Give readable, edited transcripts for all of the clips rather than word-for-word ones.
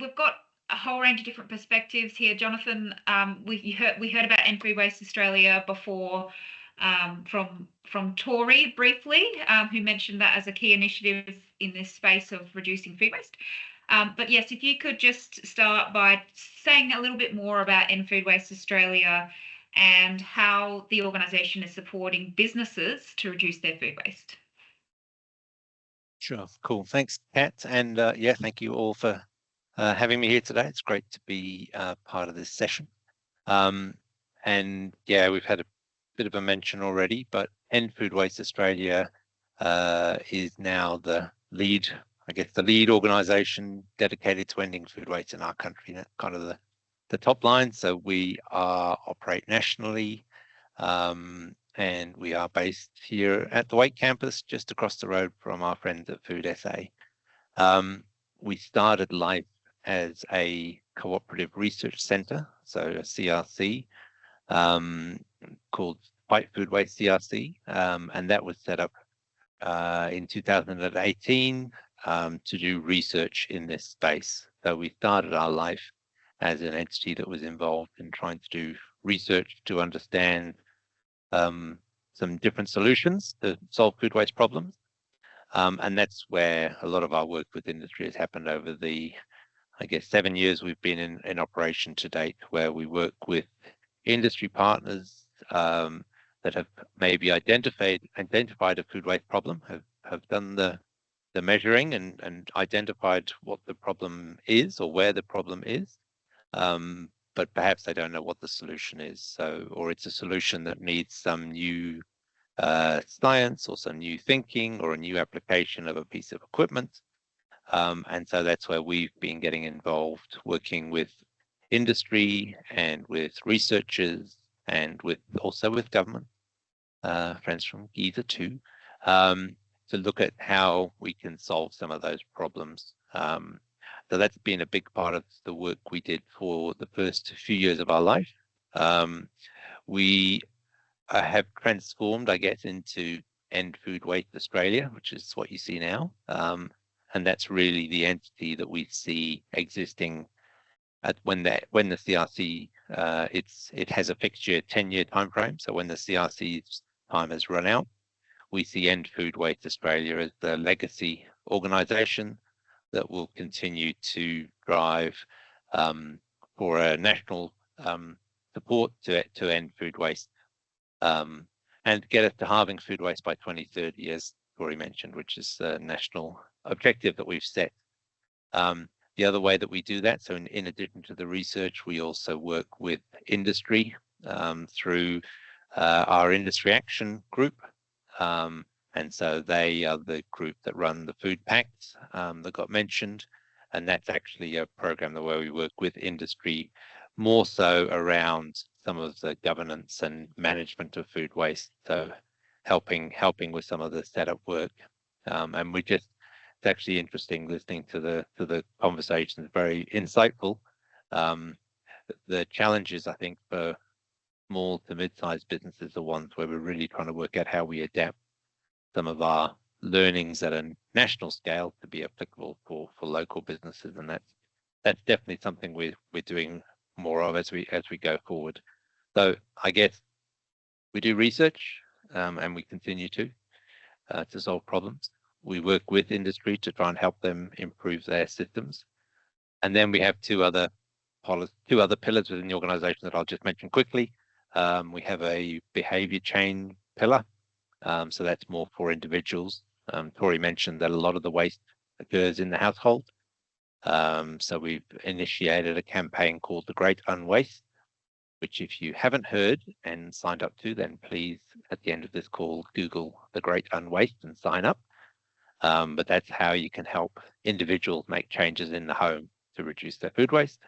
we've got a whole range of different perspectives here. Jonathan, we heard about End Food Waste Australia before from Tori briefly, who mentioned that as a key initiative in this space of reducing food waste. But yes, if you could just start by saying a little bit more about End Food Waste Australia and how the organisation is supporting businesses to reduce their food waste. Sure, cool. Thanks, Kat. And yeah, thank you all for having me here today. It's great to be part of this session. And yeah, we've had a bit of a mention already, but End Food Waste Australia is now the lead, I guess, the lead organisation dedicated to ending food waste in our country. That's kind of the top line. So we operate nationally, and we are based here at the Wake campus, just across the road from our friends at Food SA. We started life as a cooperative research centre, so a CRC, called Fight Food Waste CRC, and that was set up in 2018 to do research in this space. So we started our life as an entity that was involved in trying to do research to understand some different solutions to solve food waste problems. And that's where a lot of our work with industry has happened over the, I guess, 7 years we've been in operation to date, where we work with industry partners that have maybe identified a food waste problem, have done the measuring and identified what the problem is or where the problem is, but perhaps they don't know what the solution is. So, or it's a solution that needs some new science or some new thinking or a new application of a piece of equipment. And so that's where we've been getting involved, working with industry and with researchers and also with government, friends from Giza too, to look at how we can solve some of those problems. So that's been a big part of the work we did for the first few years of our life. We have transformed, I guess, into End Food Waste Australia, which is what you see now. And that's really the entity that we see existing at when the CRC, it has a fixed 10-year time frame. So when the CRC's time has run out, we see End Food Waste Australia as the legacy organisation that will continue to drive for a national support to end food waste and get us to halving food waste by 2030, as Tori mentioned, which is the national objective that we've set. The other way that we do that, so in addition to the research, we also work with industry through our industry action group. And so they are the group that run the food pacts that got mentioned. And that's actually a program where we work with industry more so around some of the governance and management of food waste. So helping with some of the setup work. And it's actually interesting listening to the conversations, very insightful. The challenges, I think, for small to mid-sized businesses are ones where we're really trying to work out how we adapt some of our learnings at a national scale to be applicable for local businesses, and that's definitely something we're doing more of as we go forward. So I guess we do research, and we continue to solve problems. We work with industry to try and help them improve their systems, and then we have two other pillars within the organisation that I'll just mention quickly. We have a behaviour change pillar. So that's more for individuals. Tori mentioned that a lot of the waste occurs in the household. So we've initiated a campaign called The Great Unwaste, which if you haven't heard and signed up to, then please, at the end of this call, Google The Great Unwaste and sign up. But that's how you can help individuals make changes in the home to reduce their food waste.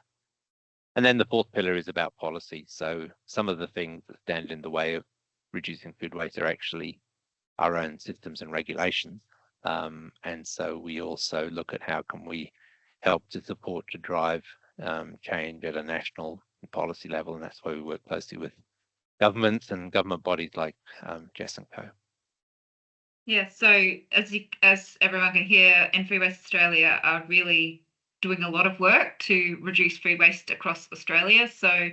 And then the fourth pillar is about policy. So some of the things that stand in the way of reducing food waste are actually our own systems and regulations. And so we also look at how can we help to support to drive change at a national policy level. And that's why we work closely with governments and government bodies like Jess & Co. Yeah, so as everyone can hear, End Food Waste Australia are really doing a lot of work to reduce food waste across Australia. So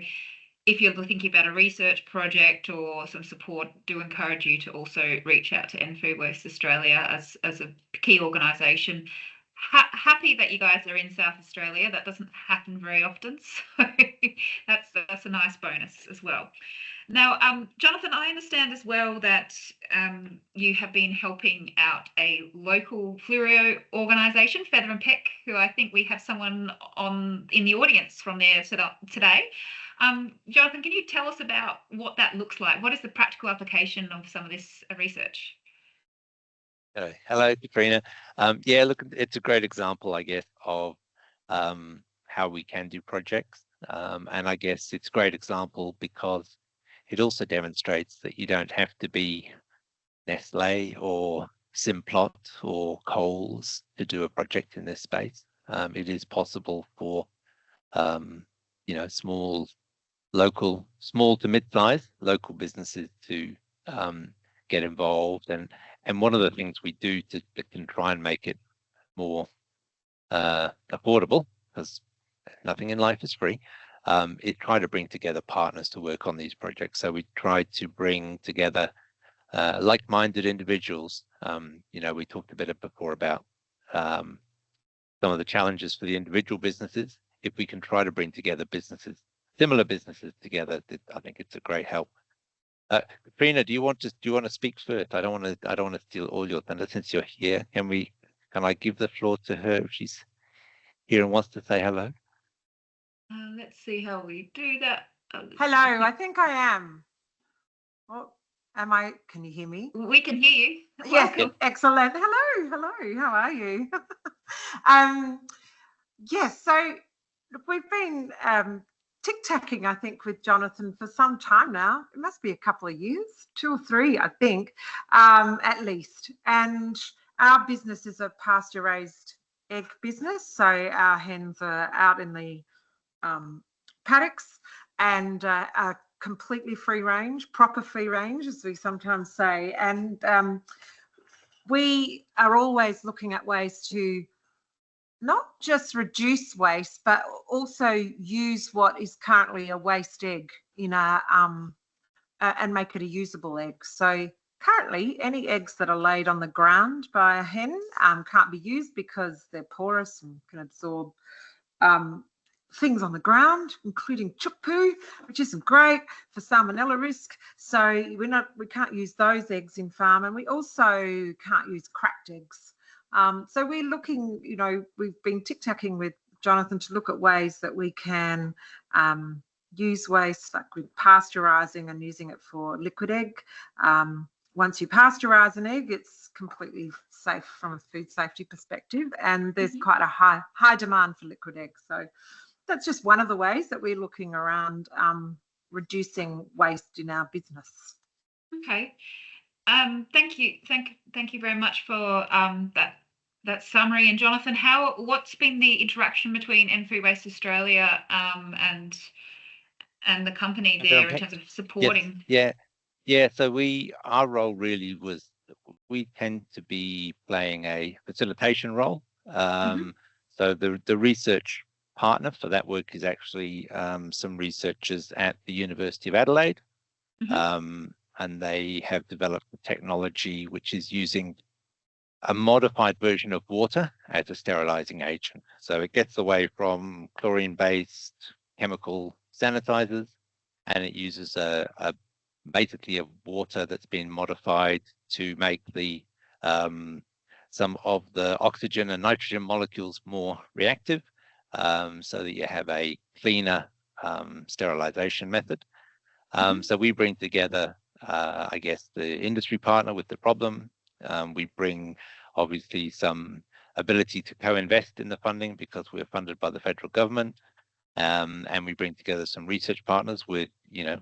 if you're thinking about a research project or some support, do encourage you to also reach out to End Food Waste Australia as a key organisation. Happy that you guys are in South Australia. That doesn't happen very often, so that's a nice bonus as well. Now, Jonathan, I understand as well that you have been helping out a local Fleurieu organisation, Feather and Peck, who I think we have someone in the audience from there today. Jonathan, can you tell us about what that looks like? What is the practical application of some of this research? Hello, Katrina. Yeah, look, it's a great example, I guess, of how we can do projects. And I guess it's a great example because it also demonstrates that you don't have to be Nestle or Simplot or Coles to do a project in this space. It is possible for, small to mid-size local businesses to get involved. And one of the things we do to can try and make it more affordable, because nothing in life is free, is try to bring together partners to work on these projects. So we try to bring together like-minded individuals. We talked a bit before about some of the challenges for the individual businesses. If we can try to bring together similar businesses together, I think it's a great help. Katrina, do you want to speak first? I don't want to steal all your thunder since you're here. Can I give the floor to her if she's here and wants to say hello? Let's see how we do that. Hello, I think I am. Oh, can you hear me? We can hear you. Yes, yeah. Excellent. Hello, how are you? Yes, so we've been tic-tacking, I think, with Jonathan for some time now. It must be a couple of years, 2 or 3, I think, at least. And our business is a pasture-raised egg business, so our hens are out in the paddocks and are completely free range, proper free range, as we sometimes say. And we are always looking at ways to not just reduce waste, but also use what is currently a waste egg in and make it a usable egg. So currently, any eggs that are laid on the ground by a hen can't be used because they're porous and can absorb things on the ground, including chook poo, which isn't great for salmonella risk. So we can't use those eggs in farm, and we also can't use cracked eggs. So we're looking, we've been tic-tacking with Jonathan to look at ways that we can use waste, like with pasteurising and using it for liquid egg. Once you pasteurize an egg, it's completely safe from a food safety perspective, and there's quite a high demand for liquid eggs. So that's just one of the ways that we're looking around reducing waste in our business. Okay. Thank you very much for that summary. And Jonathan, what's been the interaction between End Food Waste Australia and the company there in terms of supporting? Yeah. So our role really was, we tend to be playing a facilitation role. So the research partner for that work is actually some researchers at the University of Adelaide. And they have developed a technology which is using a modified version of water as a sterilizing agent. So it gets away from chlorine-based chemical sanitizers, and it uses basically a water that's been modified to make some of the oxygen and nitrogen molecules more reactive, so that you have a cleaner sterilization method. So we bring together I guess the industry partner with the problem. We bring obviously some ability to co-invest in the funding because we're funded by the federal government, and we bring together some research partners with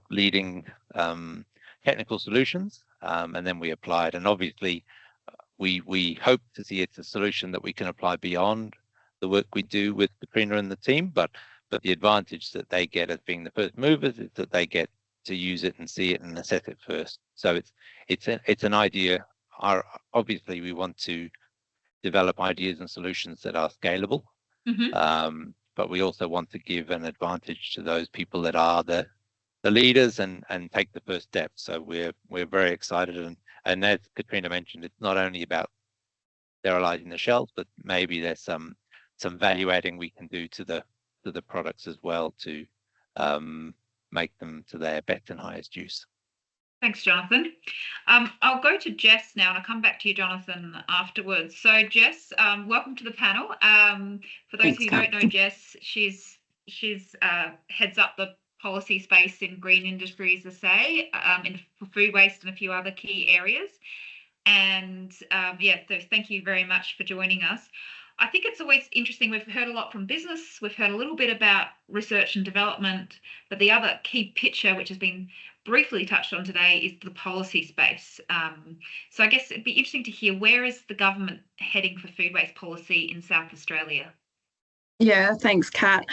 leading technical solutions, and then we apply it. And obviously we hope to see it's a solution that we can apply beyond the work we do with Katrina and the team, but the advantage that they get as being the first movers is that they get to use it and see it and assess it first. So it's an idea. Obviously we want to develop ideas and solutions that are scalable, But we also want to give an advantage to those people that are the leaders and take the first step. So we're very excited, and as Katrina mentioned, it's not only about sterilizing the shelves, but maybe there's some value adding we can do to the products as well to make them to their best and highest use. Thanks, Jonathan. I'll go to Jess now, and I'll come back to you, Jonathan, afterwards. So, Jess, welcome to the panel. For those who don't know Jess, she's heads up the policy space in Green Industries SA, for food waste and a few other key areas. And yeah, so thank you very much for joining us. I think it's always interesting. We've heard a lot from business. We've heard a little bit about research and development, but the other key picture, which has been briefly touched on today, is the policy space. So I guess it'd be interesting to hear, where is the government heading for food waste policy in South Australia? Yeah, thanks, Kat.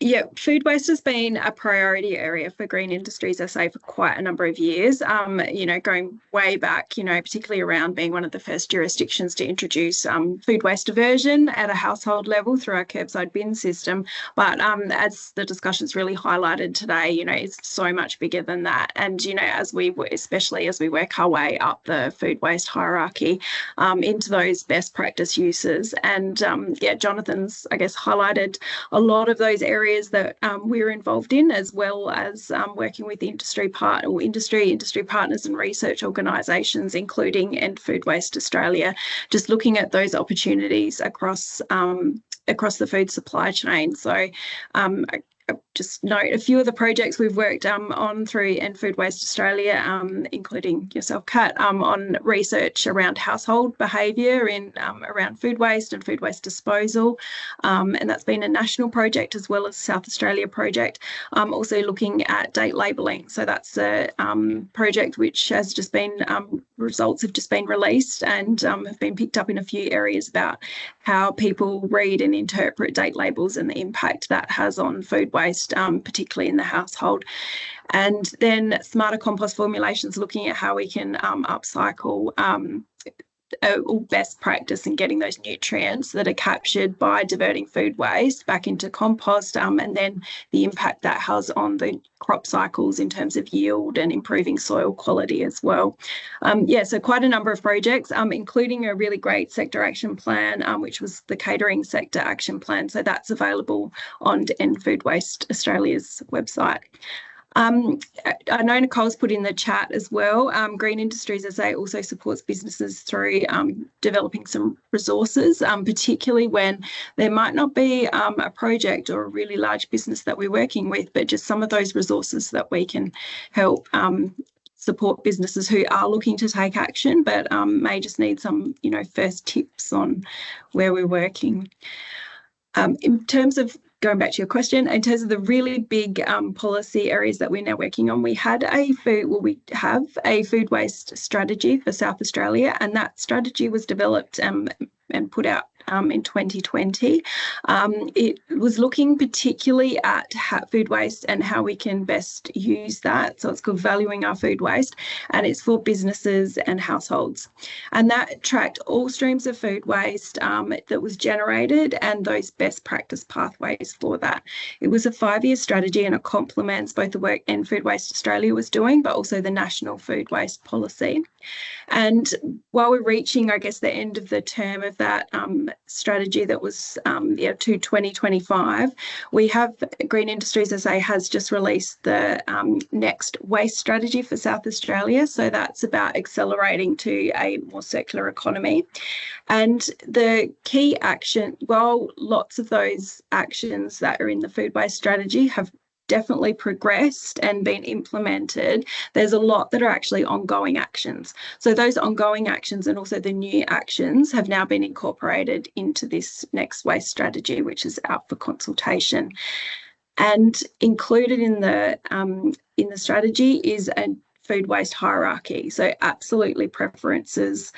Yeah, food waste has been a priority area for Green Industries SA for quite a number of years, going way back, particularly around being one of the first jurisdictions to introduce food waste diversion at a household level through our curbside bin system. But as the discussion's really highlighted today, it's so much bigger than that. And, especially as we work our way up the food waste hierarchy into those best practice uses. And Jonathan's, I guess, highlighted a lot of those areas that we're involved in, as well as working with industry partners and research organisations, including End Food Waste Australia, just looking at those opportunities across the food supply chain. So just note a few of the projects we've worked on through End Food Waste Australia, including yourself, Kat, on research around household behaviour around food waste and food waste disposal. And that's been a national project as well as South Australia project. Also looking at date labelling. So that's a project which has just been, results have just been released and have been picked up in a few areas about how people read and interpret date labels and the impact that has on food waste, particularly in the household. And then smarter compost formulations, looking at how we can upcycle all best practice and getting those nutrients that are captured by diverting food waste back into compost, and then the impact that has on the crop cycles in terms of yield and improving soil quality as well. So quite a number of projects, including a really great sector action plan, which was the catering sector action plan. So that's available on End Food Waste Australia's website. I know Nicole's put in the chat as well. Green Industries SA also supports businesses through developing some resources, particularly when there might not be a project or a really large business that we're working with, but just some of those resources that we can help support businesses who are looking to take action, but may just need some, first tips on where we're working. In terms of going back to your question, in terms of the really big policy areas that we're now working on, we have a food waste strategy for South Australia, and that strategy was developed and put out in 2020. It was looking particularly at food waste and how we can best use that. So it's called Valuing Our Food Waste, and it's for businesses and households. And that tracked all streams of food waste that was generated and those best practice pathways for that. It was a 5-year strategy, and it complements both the work End Food Waste Australia was doing, but also the National Food Waste Policy. And while we're reaching, I guess, the end of the term of that strategy that was to 2025, we have Green Industries SA has just released the next waste strategy for South Australia. So that's about accelerating to a more circular economy. And the key action, while lots of those actions that are in the food waste strategy have definitely progressed and been implemented, there's a lot that are actually ongoing actions. So those ongoing actions and also the new actions have now been incorporated into this next waste strategy, which is out for consultation. And included in the strategy is a food waste hierarchy. So absolutely preferences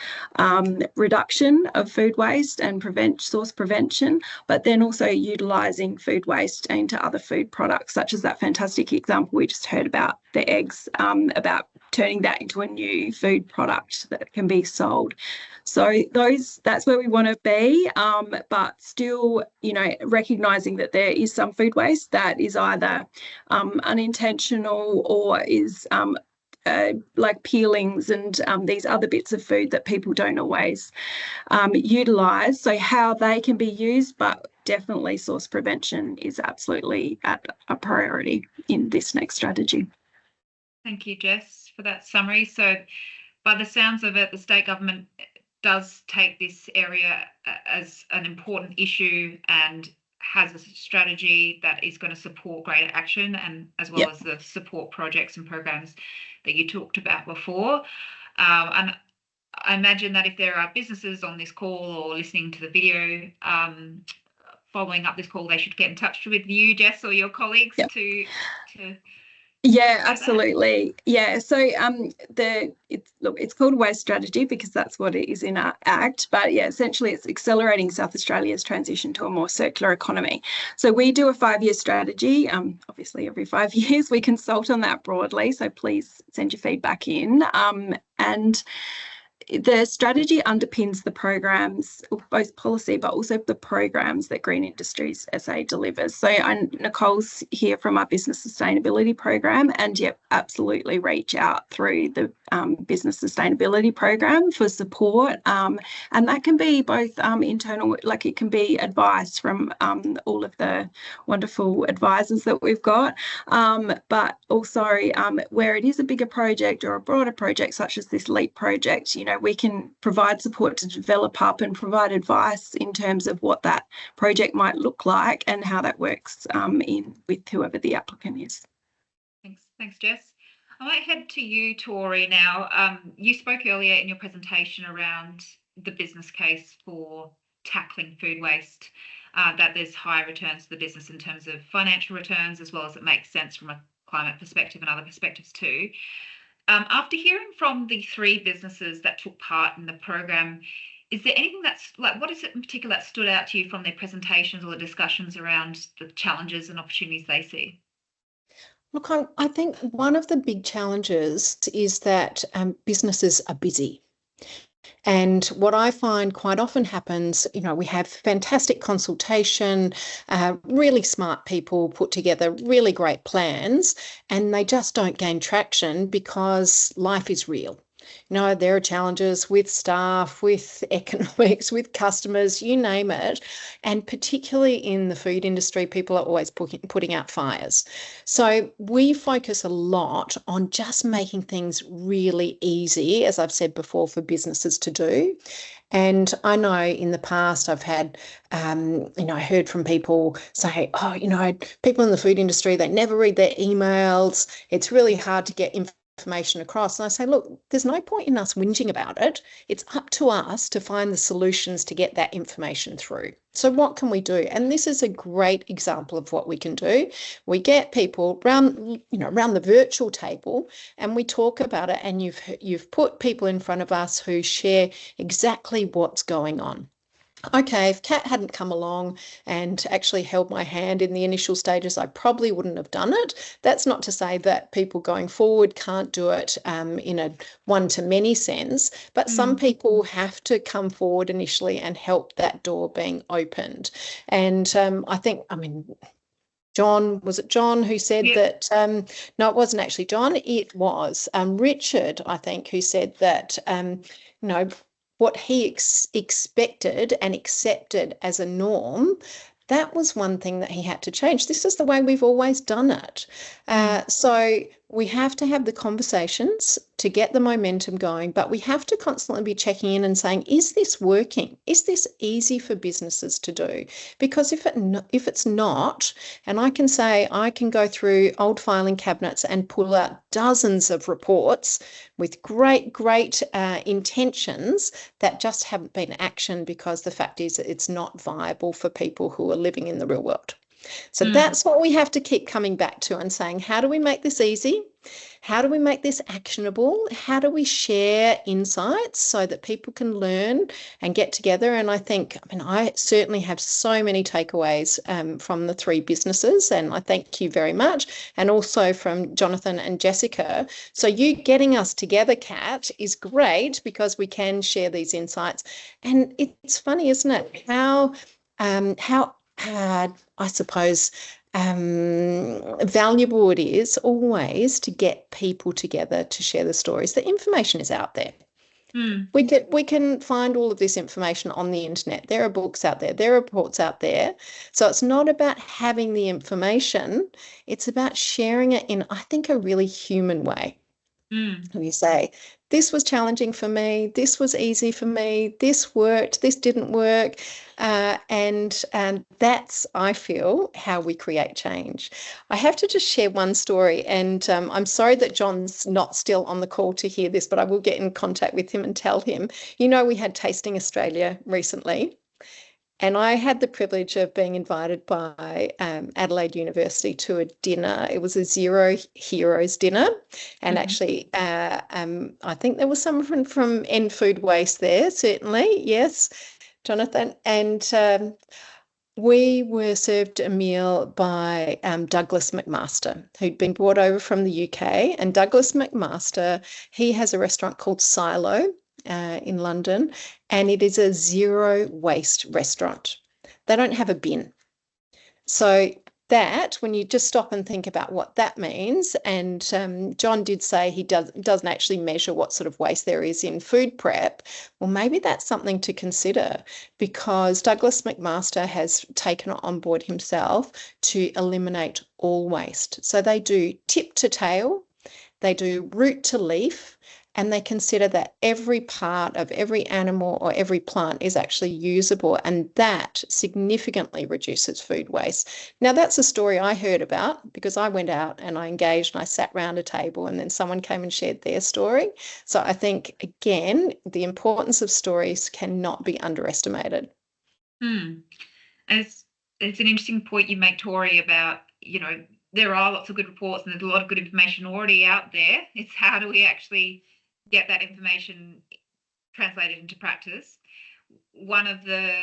reduction of food waste and source prevention, but then also utilising food waste into other food products, such as that fantastic example we just heard about the eggs, about turning that into a new food product that can be sold. So that's where we want to be, but still, recognising that there is some food waste that is either unintentional or is like peelings and these other bits of food that people don't always utilise. So how they can be used, but definitely source prevention is absolutely a priority in this next strategy. Thank you, Jess, for that summary. So by the sounds of it, the state government does take this area as an important issue and has a strategy that is going to support greater action, and as well as the support projects and programs that you talked about before. And I imagine that if there are businesses on this call or listening to the video following up this call, they should get in touch with you, Jess, or your colleagues to Yeah, absolutely. Yeah, so it's called Waste Strategy because that's what it is in our Act. But yeah, essentially it's accelerating South Australia's transition to a more circular economy. So we do a 5-year strategy. Obviously, every 5 years we consult on that broadly. So please send your feedback in. And the strategy underpins the programs, both policy, but also the programs that Green Industries SA delivers. So Nicole's here from our business sustainability program, and absolutely reach out through the business sustainability program for support. And that can be both internal, like it can be advice from all of the wonderful advisors that we've got, but also where it is a bigger project or a broader project, such as this LEAP project, we can provide support to develop up and provide advice in terms of what that project might look like and how that works in with whoever the applicant is. Thanks, Jess. I might head to you, Tori, now. You spoke earlier in your presentation around the business case for tackling food waste, that there's high returns to the business in terms of financial returns, as well as it makes sense from a climate perspective and other perspectives too. After hearing from the 3 businesses that took part in the program, is there anything that's what is it in particular that stood out to you from their presentations or the discussions around the challenges and opportunities they see? Look, I think one of the big challenges is that businesses are busy. And what I find quite often happens, we have fantastic consultation, really smart people put together really great plans, and they just don't gain traction because life is real. There are challenges with staff, with economics, with customers, you name it. And particularly in the food industry, people are always putting out fires. So we focus a lot on just making things really easy, as I've said before, for businesses to do. And I know in the past I've had, I heard from people say, people in the food industry, they never read their emails. It's really hard to get information across. And I say, look, there's no point in us whinging about it. It's up to us to find the solutions to get that information through. So what can we do? And this is a great example of what we can do. We get people around the virtual table and we talk about it, and you've put people in front of us who share exactly what's going on. Okay, if Kat hadn't come along and actually held my hand in the initial stages, I probably wouldn't have done it. That's not to say that people going forward can't do it in a one-to-many sense, but some people have to come forward initially and help that door being opened. And John, was it John who said that, no, it wasn't actually John, it was Richard, I think, who said that, what he expected and accepted as a norm, that was one thing that he had to change. This is the way we've always done it. So we have to have the conversations to get the momentum going, but we have to constantly be checking in and saying, is this working? Is this easy for businesses to do? Because if it's not, and I can go through old filing cabinets and pull out dozens of reports with great intentions that just haven't been actioned because the fact is that it's not viable for people who are living in the real world. So that's what we have to keep coming back to and saying, how do we make this easy? How do we make this actionable? How do we share insights so that people can learn and get together? And I certainly have so many takeaways from the three businesses, and I thank you very much. And also from Jonathan and Jessica. So you getting us together, Kat, is great because we can share these insights. And it's funny, isn't it? How I suppose valuable it is always to get people together to share the stories. The information is out there. We can find all of this information on the internet. There are books out there. There are reports out there. So it's not about having the information. It's about sharing it in, I think, a really human way. You say, this was challenging for me, this was easy for me, this worked, this didn't work. And that's, I feel, how we create change. I have to just share one story, and I'm sorry that John's not still on the call to hear this, but I will get in contact with him and tell him. We had Tasting Australia recently, and I had the privilege of being invited by Adelaide University to a dinner. It was a Zero Heroes dinner. And actually, I think there was someone from End Food Waste there, certainly. Yes, Jonathan. And we were served a meal by Douglas McMaster, who'd been brought over from the UK. And Douglas McMaster, he has a restaurant called Silo in London, and it is a zero waste restaurant. They don't have a bin. So that, when you just stop and think about what that means, and John did say he doesn't actually measure what sort of waste there is in food prep, well, maybe that's something to consider, because Douglas McMaster has taken it on board himself to eliminate all waste. So they do tip to tail, they do root to leaf, and they consider that every part of every animal or every plant is actually usable, and that significantly reduces food waste. Now, that's a story I heard about because I went out and I engaged and I sat round a table, and then someone came and shared their story. So I think, again, the importance of stories cannot be underestimated. It's an interesting point you make, Tori, about, there are lots of good reports and there's a lot of good information already out there. It's how do we actually get that information translated into practice. One of the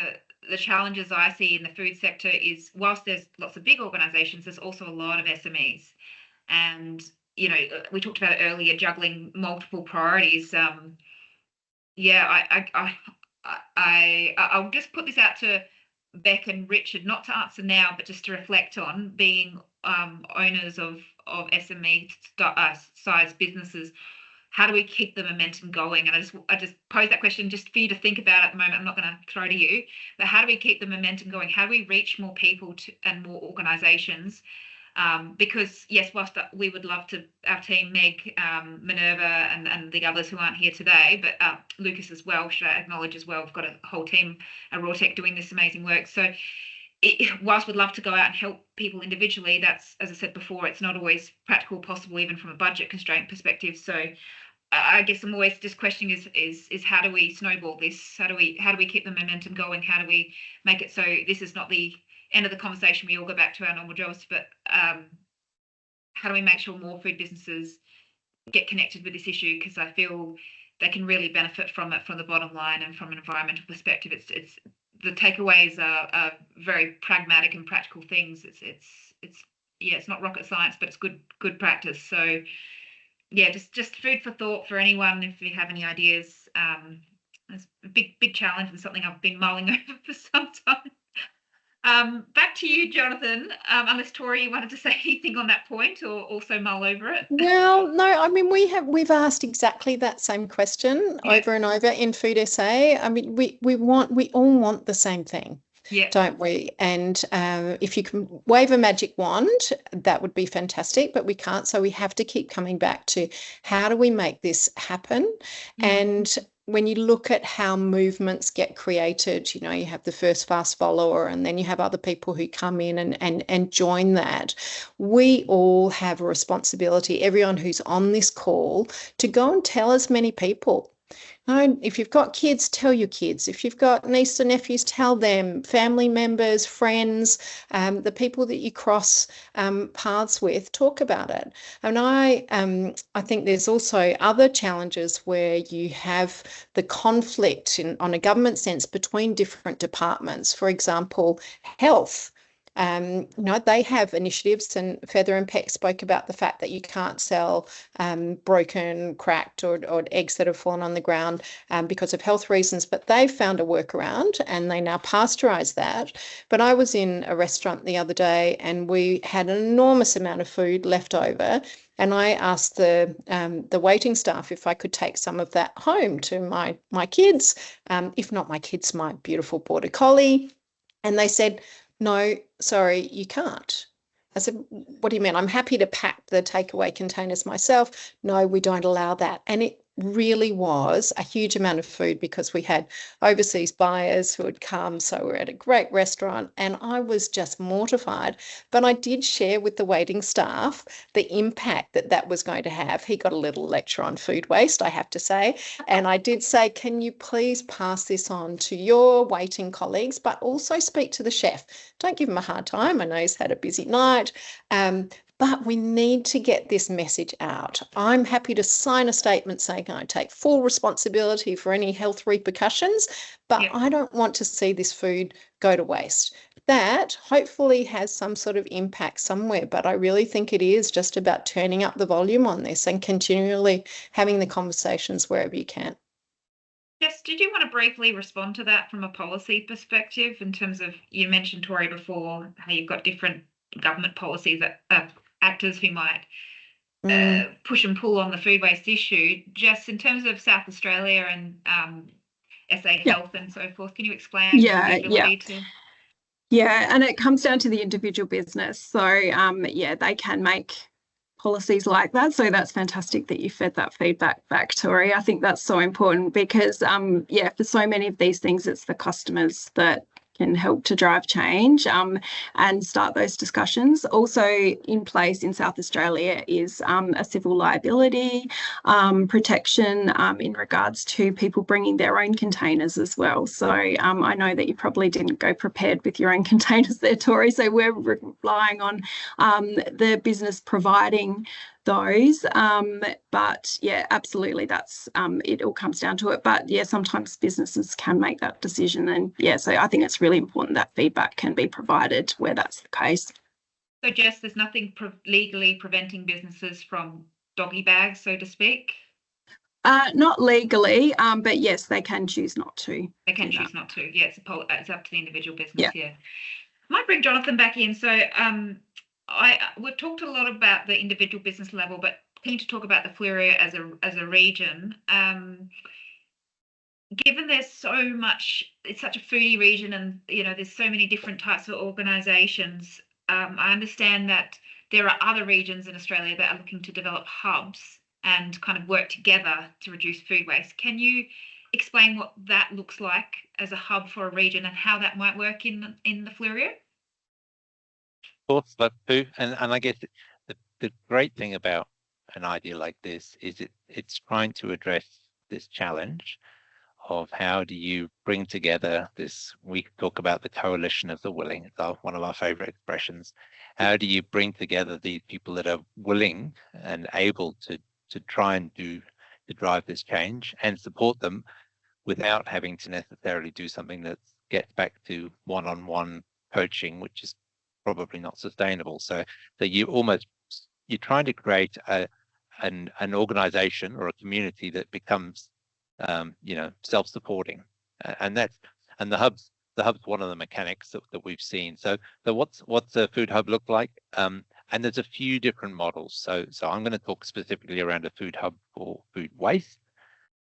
challenges I see in the food sector is, whilst there's lots of big organisations, there's also a lot of SMEs. And, we talked about it earlier, juggling multiple priorities. I'll just put this out to Beck and Richard, not to answer now, but just to reflect on, being owners of SME size businesses. How do we keep the momentum going? And I just pose that question just for you to think about at the moment. I'm not going to throw to you, but how do we keep the momentum going? How do we reach more people and more organisations? Because yes, whilst we would love to, our team, Meg, Minerva, and the others who aren't here today, but Lucas as well, should I acknowledge as well, we've got a whole team at Rawtec doing this amazing work. So whilst we'd love to go out and help people individually, that's, as I said before, it's not always practical, possible, even from a budget constraint perspective. So I guess I'm always just questioning is how do we snowball this? How do we keep the momentum going? How do we make it so this is not the end of the conversation, we all go back to our normal jobs, but how do we make sure more food businesses get connected with this issue? Because I feel they can really benefit from it from the bottom line and from an environmental perspective. It's the takeaways are very pragmatic and practical things. It's not rocket science, but it's good practice. So yeah, just food for thought for anyone if you have any ideas. It's a big challenge and something I've been mulling over for some time. Back to you, Jonathan, unless Tori, you wanted to say anything on that point or also mull over it. Well, no, I mean, we've asked exactly that same question over and over in Food SA. I mean, we all want the same thing. Yeah. Don't we? And if you can wave a magic wand, that would be fantastic, but we can't. So we have to keep coming back to how do we make this happen? And when you look at how movements get created, you have the first fast follower, and then you have other people who come in and join that. We all have a responsibility, everyone who's on this call, to go and tell as many people No, if you've got kids, tell your kids. If you've got nieces and nephews, tell them. Family members, friends, the people that you cross paths with, talk about it. And I think there's also other challenges where you have the conflict on a government sense between different departments. For example, health. They have initiatives, and Feather and Peck spoke about the fact that you can't sell broken, cracked, or eggs that have fallen on the ground because of health reasons, but they've found a workaround and they now pasteurize that. But I was in a restaurant the other day and we had an enormous amount of food left over. And I asked the waiting staff if I could take some of that home to my kids, if not my kids, my beautiful border collie. And they said, no, sorry, you can't. I said, what do you mean? I'm happy to pack the takeaway containers myself. No, we don't allow that. And it really was a huge amount of food because we had overseas buyers who had come. So we're at a great restaurant and I was just mortified. But I did share with the waiting staff the impact that was going to have. He got a little lecture on food waste, I have to say. And I did say, can you please pass this on to your waiting colleagues, but also speak to the chef. Don't give him a hard time. I know he's had a busy night. But we need to get this message out. I'm happy to sign a statement saying I take full responsibility for any health repercussions, but I don't want to see this food go to waste. That hopefully has some sort of impact somewhere, but I really think it is just about turning up the volume on this and continually having the conversations wherever you can. Jess, did you want to briefly respond to that from a policy perspective in terms of, you mentioned, Tori, before how you've got different government policies that actors who might push and pull on the food waste issue. Just in terms of South Australia and SA Health and so forth, can you explain the ability to? Yeah, and it comes down to the individual business. So, they can make policies like that. So that's fantastic that you fed that feedback back, Tori. I think that's so important because, for so many of these things, it's the customers that can help to drive change and start those discussions. Also in place in South Australia is a civil liability protection in regards to people bringing their own containers as well. So I know that you probably didn't go prepared with your own containers there, Tori. So we're relying on the business providing those, but yeah, absolutely, that's it all comes down to it. But yeah, sometimes businesses can make that decision, and yeah, so I think it's really important that feedback can be provided where that's the case. So Jess, there's nothing legally preventing businesses from doggy bags, so to speak? Not legally, but yes, they can choose not to. They can choose not to. Yeah, it's up to the individual business. Yeah. Might bring Jonathan back in. So we've talked a lot about the individual business level, but keen to talk about the Fleurieu as a region. Given there's so much, it's such a foodie region, and there's so many different types of organisations. I understand that there are other regions in Australia that are looking to develop hubs and kind of work together to reduce food waste. Can you explain what that looks like as a hub for a region and how that might work in the Fleurieu? Of course, Pooh, and I guess the great thing about an idea like this is it's trying to address this challenge of how do you bring together this. We talk about the coalition of the willing. It's one of our favorite expressions. How do you bring together these people that are willing and able to try and to drive this change and support them without having to necessarily do something that gets back to one-on-one coaching, which is probably not sustainable. So you're trying to create an organization or a community that becomes self-supporting, and the hub's one of the mechanics that we've seen. So what's a food hub look like? And there's a few different models. So I'm going to talk specifically around a food hub for food waste,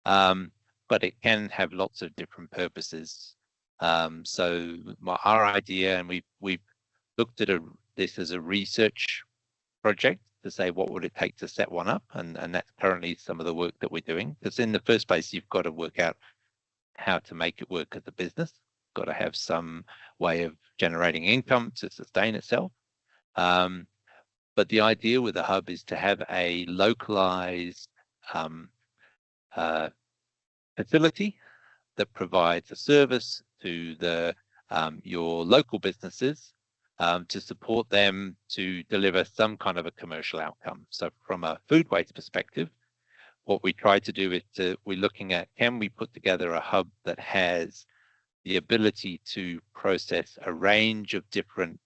but it can have lots of different purposes. So our idea, and we've looked at this as a research project to say what would it take to set one up, and that's currently some of the work that we're doing, because in the first place you've got to work out how to make it work as a business. Got to have some way of generating income to sustain itself, but the idea with the hub is to have a localized facility that provides a service to the your local businesses to support them to deliver some kind of a commercial outcome. So from a food waste perspective, what we try to do is we're looking at, can we put together a hub that has the ability to process a range of different,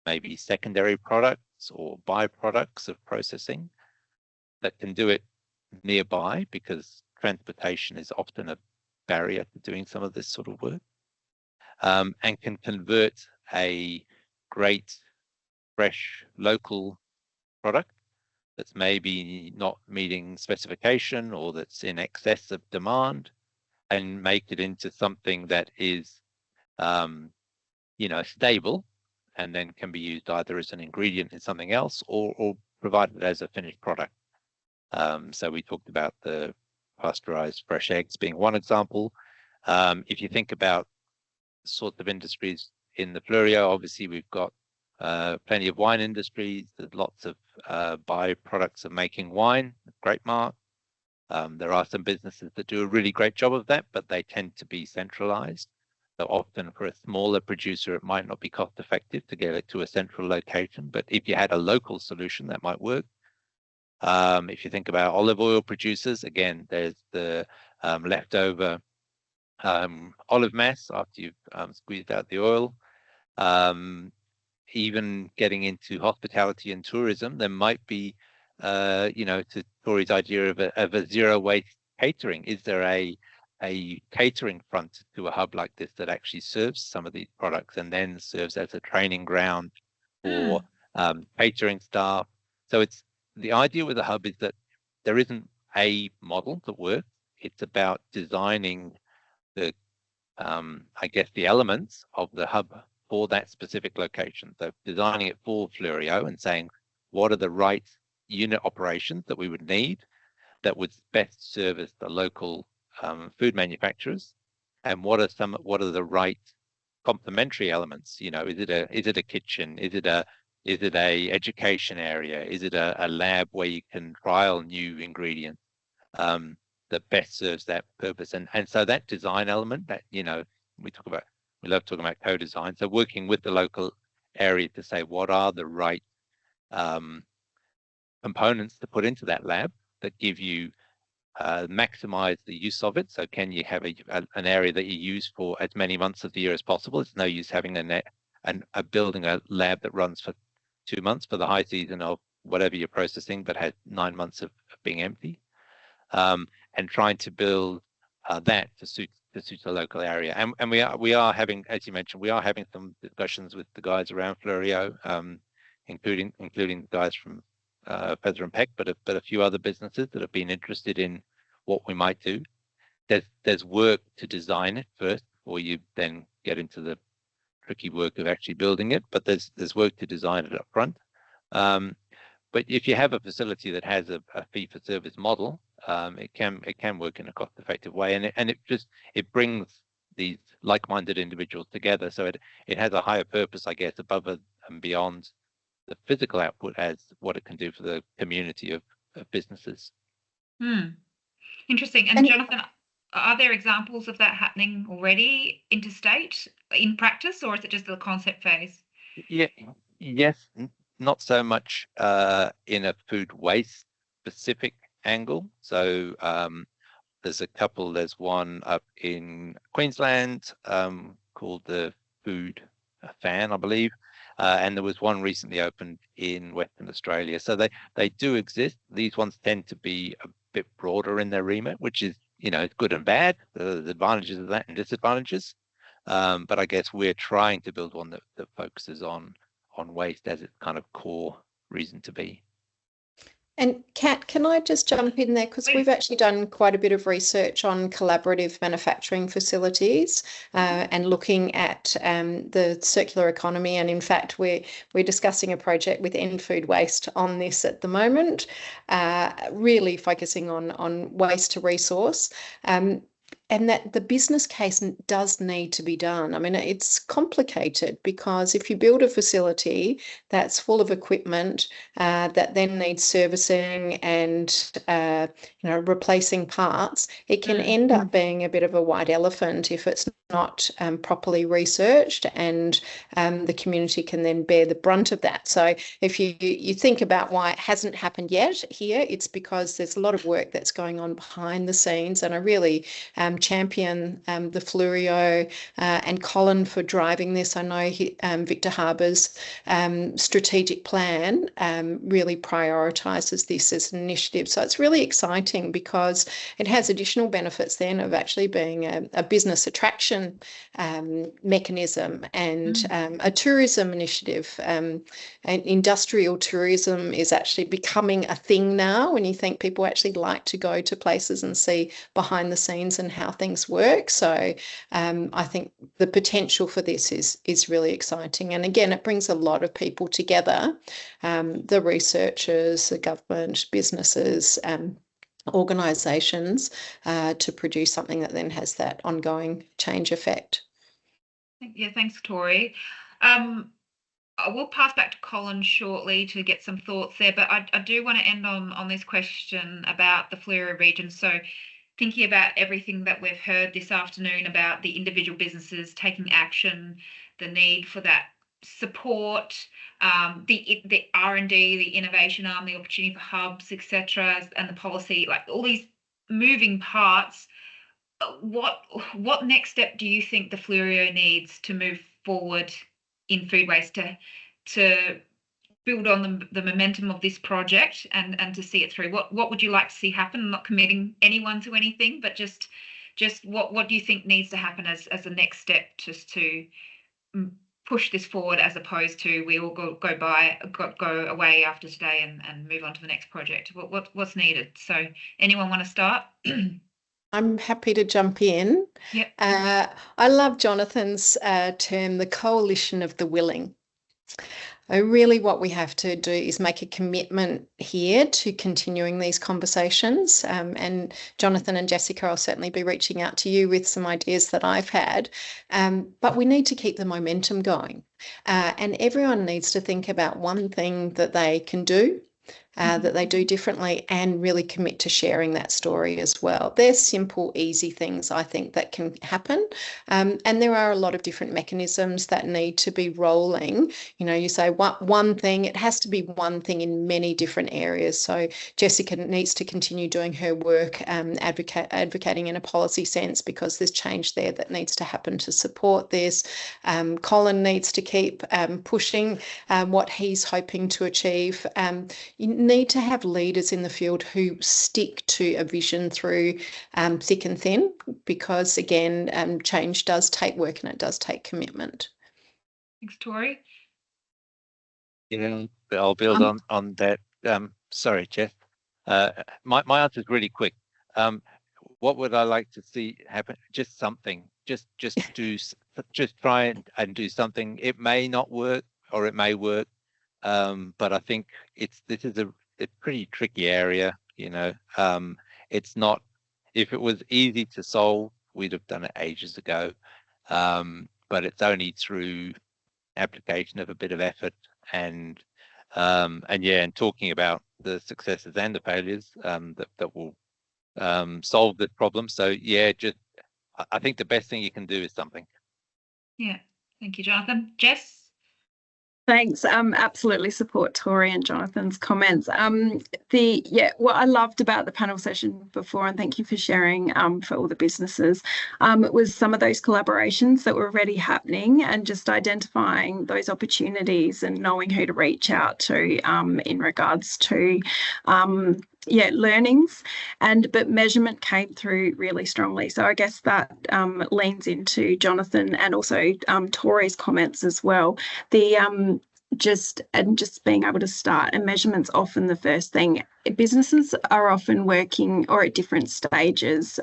maybe secondary products or byproducts of processing, that can do it nearby, because transportation is often a barrier to doing some of this sort of work, and can convert a great fresh local product that's maybe not meeting specification or that's in excess of demand, and make it into something that is stable, and then can be used either as an ingredient in something else or provided as a finished product. So we talked about the pasteurized fresh eggs being one example. If you think about sorts of industries in the Fleurieu, obviously we've got plenty of wine industries. There's lots of byproducts of making wine, grape malt. There are some businesses that do a really great job of that, but they tend to be centralized. So often for a smaller producer, it might not be cost effective to get it to a central location. But if you had a local solution, that might work. If you think about olive oil producers, again, there's the leftover olive mass after you've squeezed out the oil. Even getting into hospitality and tourism, there might be, to Tori's idea of a zero waste catering. Is there a catering front to a hub like this that actually serves some of these products and then serves as a training ground for catering staff? So it's the idea with the hub is that there isn't a model that works. It's about designing the, the elements of the hub for that specific location. So designing it for Fleurieu and saying, what are the right unit operations that we would need that would best service the local food manufacturers, and what are the right complementary elements? Is it a kitchen? Is it a education area? Is it a lab where you can trial new ingredients that best serves that purpose? And so that design element that we love talking about co-design. So working with the local area to say what are the right components to put into that lab that give you maximize the use of it. So can you have an area that you use for as many months of the year as possible? It's no use having building a lab that runs for 2 months for the high season of whatever you're processing, but has 9 months of being empty. And trying to build that to suit the local area. And we are having, as you mentioned, we are having some discussions with the guys around Fleurieu, including the guys from Feather and Peck, but a few other businesses that have been interested in what we might do. There's work to design it first, before you then get into the tricky work of actually building it. But there's work to design it up front. But if you have a facility that has a fee-for-service model, it can work in a cost-effective way, and it brings these like-minded individuals together. So it has a higher purpose, I guess, above and beyond the physical output, as what it can do for the community of businesses. Interesting. And Jonathan, are there examples of that happening already interstate in practice, or is it just the concept phase? Yes, not so much in a food waste specific angle. So there's a couple. There's one up in Queensland called the Food Fan, I believe. And there was one recently opened in Western Australia. So they do exist. These ones tend to be a bit broader in their remit, which is, good and bad. There's advantages of that and disadvantages. But I guess we're trying to build one that focuses on waste as its kind of core reason to be. And Kat, can I just jump in there? Because we've actually done quite a bit of research on collaborative manufacturing facilities and looking at the circular economy. And in fact, we're discussing a project with End Food Waste on this at the moment, really focusing on waste to resource. that the business case does need to be done. I mean, it's complicated because if you build a facility that's full of equipment that then needs servicing and replacing parts, it can end up being a bit of a white elephant if it's not properly researched, and the community can then bear the brunt of that. So if you think about why it hasn't happened yet here, it's because there's a lot of work that's going on behind the scenes, and I really champion the Fleurieu and Colin for driving this. I know Victor Harbour's strategic plan really prioritises this as an initiative. So it's really exciting because it has additional benefits then of actually being a business attraction mechanism and a tourism initiative. And industrial tourism is actually becoming a thing now, when you think people actually like to go to places and see behind the scenes and how things work. So I think the potential for this is really exciting. And again, it brings a lot of people together, the researchers, the government, businesses, organisations, to produce something that then has that ongoing change effect. Yeah, thanks, Tori. I will pass back to Colin shortly to get some thoughts there, but I do want to end on this question about the Fleurieu region. So thinking about everything that we've heard this afternoon about the individual businesses taking action, the need for that support, the R&D, the innovation arm, the opportunity for hubs, etc., and the policy, like all these moving parts. What next step do you think the Fleurieu needs to move forward in food waste to build on the momentum of this project and to see it through? What would you like to see happen? I'm not committing anyone to anything, but just what do you think needs to happen as a next step just to push this forward, as opposed to we all go away after today and move on to the next project? What's needed? So anyone want to start? I'm happy to jump in. Yep. I love Jonathan's term, the coalition of the willing. Really what we have to do is make a commitment here to continuing these conversations. And Jonathan and Jessica, I'll certainly be reaching out to you with some ideas that I've had. But we need to keep the momentum going. And everyone needs to think about one thing that they can do, that they do differently, and really commit to sharing that story as well. They're simple, easy things, I think, that can happen. And there are a lot of different mechanisms that need to be rolling. You say one thing, it has to be one thing in many different areas. So Jessica needs to continue doing her work, advocating in a policy sense, because there's change there that needs to happen to support this. Colin needs to keep pushing what he's hoping to achieve. You need to have leaders in the field who stick to a vision through thick and thin, because again, change does take work and it does take commitment. Thanks, Tori. Yeah, I'll build on that. Sorry, Jeff. My answer is really quick. What would I like to see happen? Just something. Just try and do something. It may not work, or it may work. But I think this is a pretty tricky area. It's not. If it was easy to solve, we'd have done it ages ago. But it's only through application of a bit of effort and talking about the successes and the failures that will solve the problem. So I think the best thing you can do is something. Yeah, thank you, Jonathan. Jess? Thanks. Absolutely support Tori and Jonathan's comments. What I loved about the panel session before, and thank you for sharing for all the businesses, was some of those collaborations that were already happening, and just identifying those opportunities and knowing who to reach out to in regards to learnings, but measurement came through really strongly. So I guess that leans into Jonathan and also Tori's comments as well. The just being able to start, and measurement's often the first thing. businesses are often working or at different stages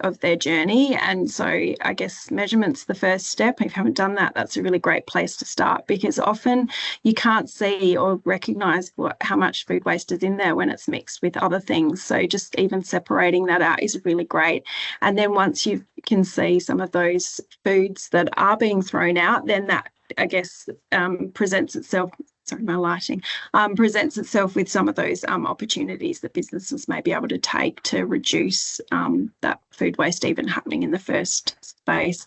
of their journey. And so I guess measurement's the first step. If you haven't done that, that's a really great place to start, because often you can't see or recognise how much food waste is in there when it's mixed with other things. So just even separating that out is really great. And then once you can see some of those foods that are being thrown out, then that, I guess, presents itself, sorry, my lighting, presents itself with some of those opportunities that businesses may be able to take to reduce that food waste even happening in the first phase.